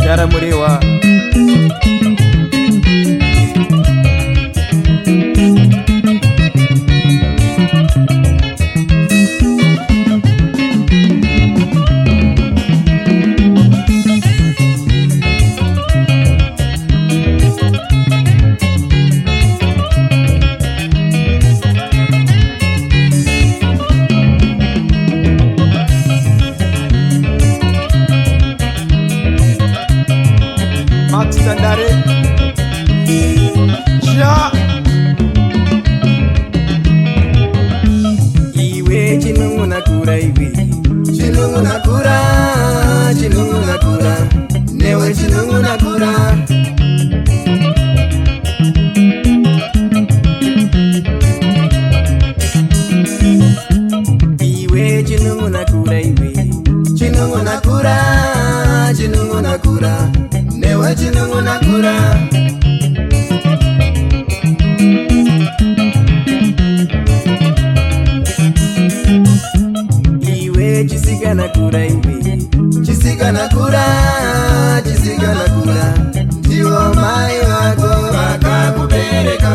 Cara Murewa Max Tandare Ja Iwe chinungu nakura iwe Chinungu nakura Chinungu nakura Newe chinungu nakura Iwe chinungu nakura iwe Chinungu nakura Chinungu nakura Newe chinungu nakura Iwe chisika nakura iwe Chisika nakura Chisika nakura Ndiwo mai wako wakakubereka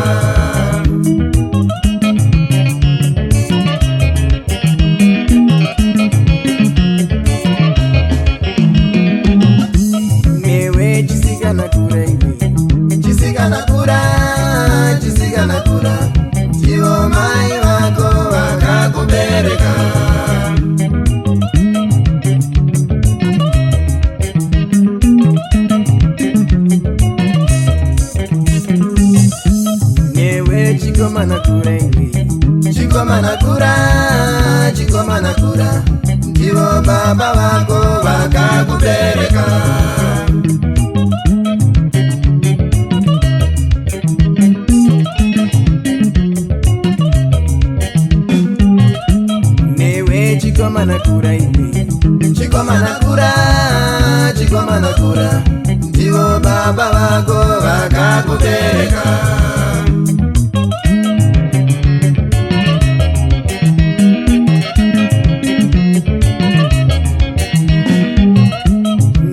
Ndiwo mai wako wakakubereka Newe chikoma nakura iwe Chikoma nakura Chikoma nakura Ndiwo baba wako wakakubereka Chikoma nakura iwe Chikoma nakura Chikoma nakura Ndiwo baba wako wakakubereka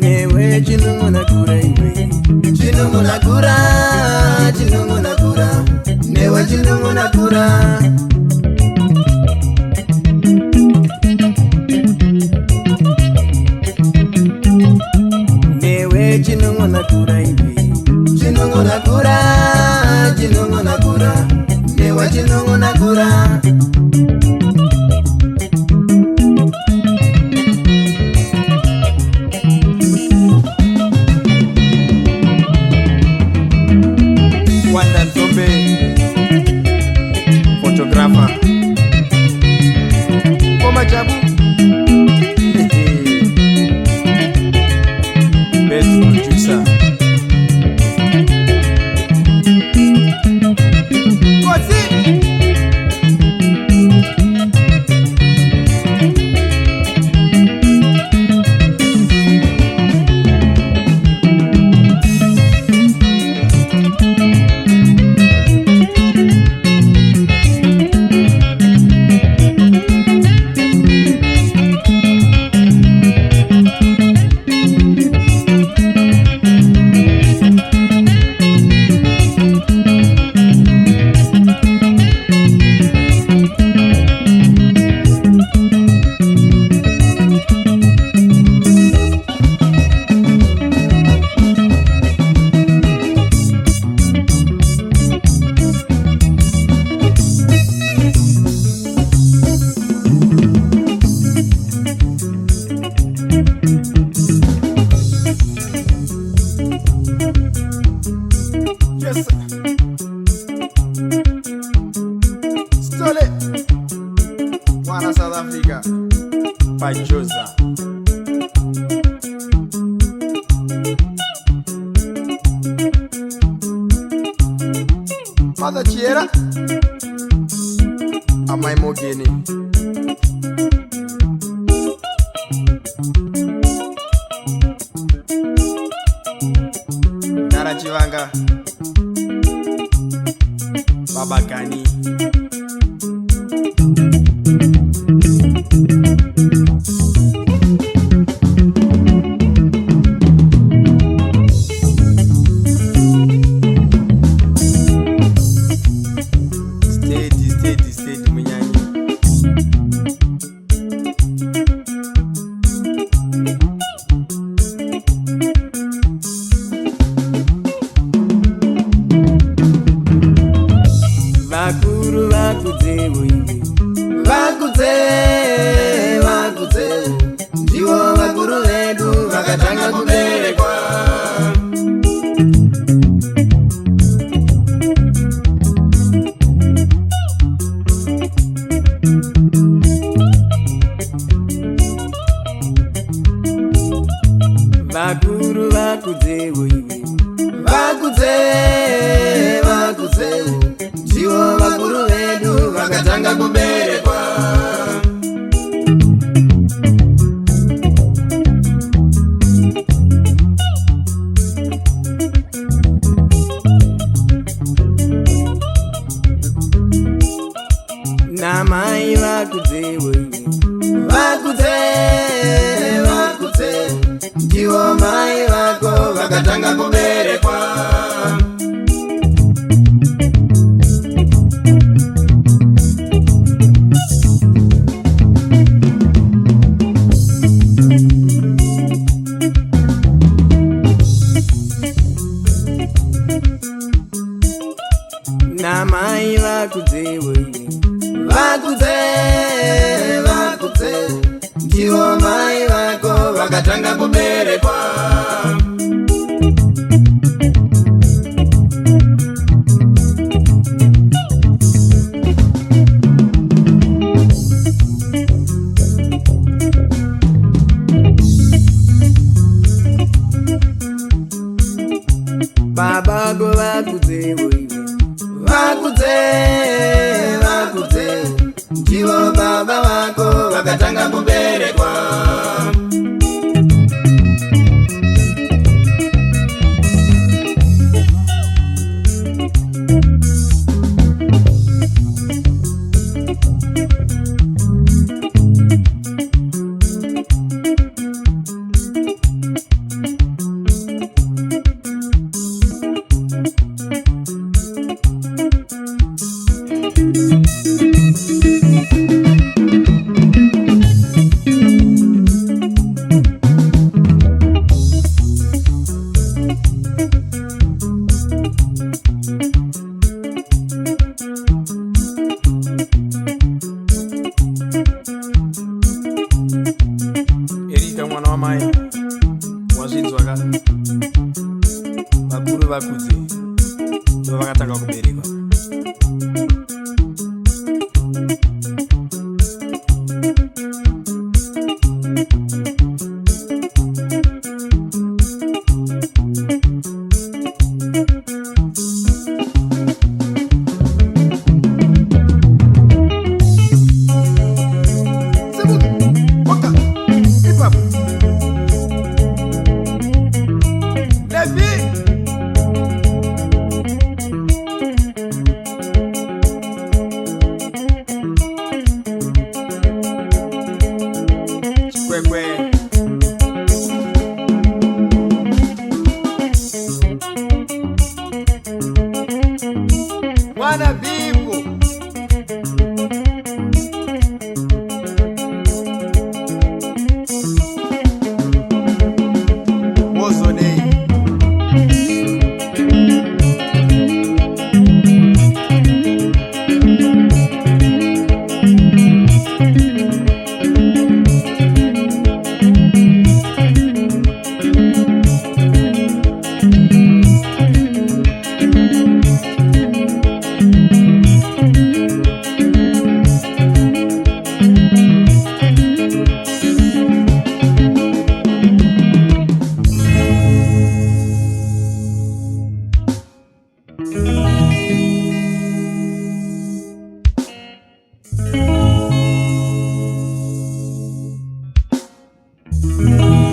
Newe chinungu nakura iwe Chinungu nakura Chinungu nakura Newe chinungu nakura Chinungu nakura iwe Chinungu nakura Chinungu nakura Newe chinungu nakura Wanda Ntombe Photographer Koma Jabu Best producer Pajosa. Father Chiera Amai Mogeni Dara Chivanga Baba Kani Steady Munyanyi Vakuru vakudze uive Vakudze Ndivo vakuru vedu vakatanga kuberekwa Vakuru vakudze uive Vakudze Ndivo vakuru vedu vakatanga kuberekwa Namai vakudze uive Vakudze Ndivo mai vako vakatanga kuberekwa Namai vakudze uive Vakudze Ndivo mai vako vakatanga kuberekwa Baba go vakudze uive Vakudze Ndivo baba vako vakatanga kuberekwa Erika mwana wa mai wazvinzwaka vakuru vakudze ndo vakatanga kuberekwa Wana Bimbo Ozonei Thank you.